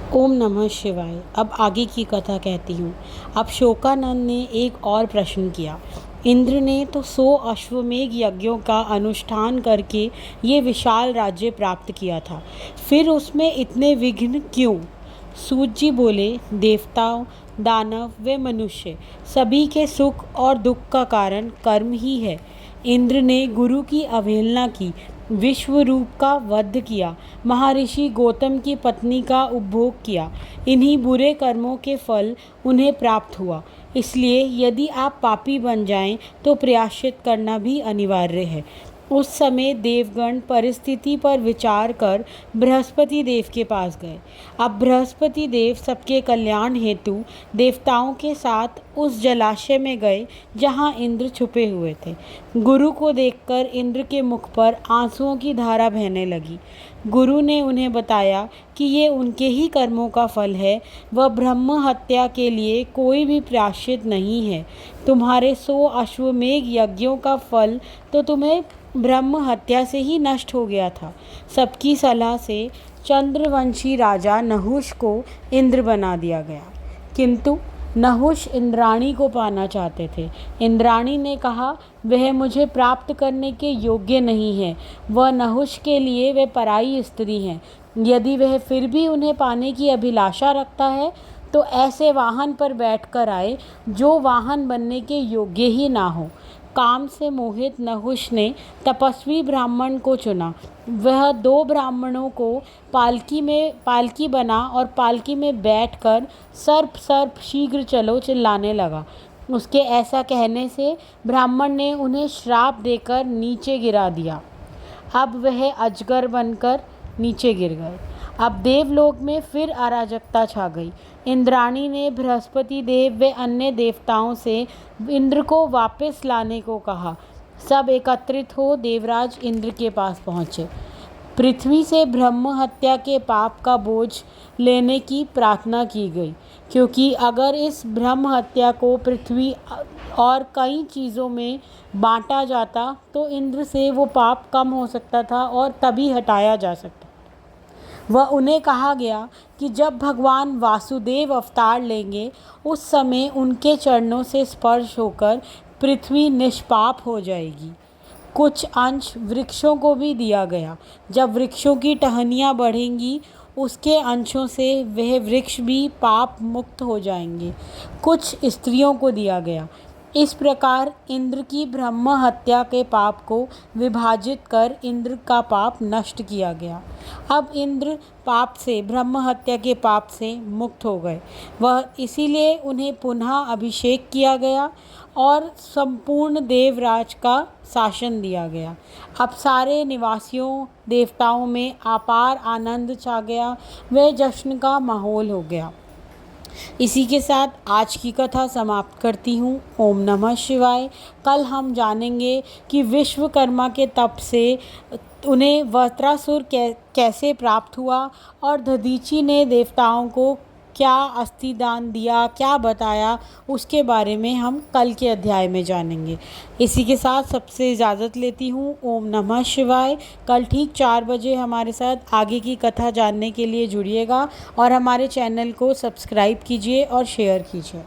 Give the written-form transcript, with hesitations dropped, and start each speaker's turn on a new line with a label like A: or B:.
A: ओम नमः शिवाय। अब आगे की कथा कहती हूँ। अब शोकानंद ने एक और प्रश्न किया। इंद्र ने तो 100 अश्वमेघ यज्ञों का अनुष्ठान करके ये विशाल राज्य प्राप्त किया था, फिर उसमें इतने विघ्न क्यों? सूत जी बोले, देवताओं, दानव व मनुष्य सभी के सुख और दुख का कारण कर्म ही है। इंद्र ने गुरु की अवहेलना की, विश्व रूप का वध किया, महर्षि गौतम की पत्नी का उपभोग किया। इन्हीं बुरे कर्मों के फल उन्हें प्राप्त हुआ। इसलिए यदि आप पापी बन जाएं तो प्रायश्चित करना भी अनिवार्य है। उस समय देवगण परिस्थिति पर विचार कर बृहस्पति देव के पास गए। अब बृहस्पति देव सबके कल्याण हेतु देवताओं के साथ उस जलाशय में गए जहाँ इंद्र छुपे हुए थे। गुरु को देखकर इंद्र के मुख पर आंसुओं की धारा बहने लगी। गुरु ने उन्हें बताया कि ये उनके ही कर्मों का फल है, वह ब्रह्म हत्या के लिए कोई भी प्रायश्चित नहीं है। तुम्हारे 100 अश्वमेघ यज्ञों का फल तो तुम्हें ब्रह्म हत्या से ही नष्ट हो गया था। सबकी सलाह से चंद्रवंशी राजा नहुष को इंद्र बना दिया गया, किंतु नहुष इंद्राणी को पाना चाहते थे। इंद्राणी ने कहा, वह मुझे प्राप्त करने के योग्य नहीं है, वह नहुष के लिए वे पराई स्त्री हैं। यदि वह फिर भी उन्हें पाने की अभिलाषा रखता है तो ऐसे वाहन पर बैठकर आए जो वाहन बनने के योग्य ही ना हो। काम से मोहित नहुष ने तपस्वी ब्राह्मण को चुना। वह 2 ब्राह्मणों को पालकी बना और पालकी में बैठकर सर्प सर्प शीघ्र चलो चिल्लाने लगा। उसके ऐसा कहने से ब्राह्मण ने उन्हें श्राप देकर नीचे गिरा दिया। अब वह अजगर बनकर नीचे गिर गए। अब देवलोक में फिर अराजकता छा गई। इंद्राणी ने बृहस्पति देव व अन्य देवताओं से इंद्र को वापस लाने को कहा। सब एकत्रित हो देवराज इंद्र के पास पहुँचे। पृथ्वी से ब्रह्म हत्या के पाप का बोझ लेने की प्रार्थना की गई, क्योंकि अगर इस ब्रह्म हत्या को पृथ्वी और कई चीज़ों में बांटा जाता तो इंद्र से वो पाप कम हो सकता था और तभी हटाया जा सकता। वह उन्हें कहा गया कि जब भगवान वासुदेव अवतार लेंगे उस समय उनके चरणों से स्पर्श होकर पृथ्वी निष्पाप हो जाएगी। कुछ अंश वृक्षों को भी दिया गया। जब वृक्षों की टहनियाँ बढ़ेंगी उसके अंशों से वह वृक्ष भी पाप मुक्त हो जाएंगे। कुछ स्त्रियों को दिया गया। इस प्रकार इंद्र की ब्रह्म हत्या के पाप को विभाजित कर इंद्र का पाप नष्ट किया गया। अब इंद्र पाप से ब्रह्म हत्या के पाप से मुक्त हो गए। वह इसीलिए उन्हें पुनः अभिषेक किया गया और संपूर्ण देवराज का शासन दिया गया। अब सारे निवासियों देवताओं में अपार आनंद छा गया। वह जश्न का माहौल हो गया। इसी के साथ आज की कथा समाप्त करती हूँ। ओम नमः शिवाय। कल हम जानेंगे कि विश्वकर्मा के तप से उन्हें वज्रासुर कैसे प्राप्त हुआ और दधीचि ने देवताओं को क्या अस्थि दान दिया, क्या बताया, उसके बारे में हम कल के अध्याय में जानेंगे। इसी के साथ सबसे इजाज़त लेती हूँ। ओम नमः शिवाय। कल ठीक 4 बजे हमारे साथ आगे की कथा जानने के लिए जुड़िएगा और हमारे चैनल को सब्सक्राइब कीजिए और शेयर कीजिए।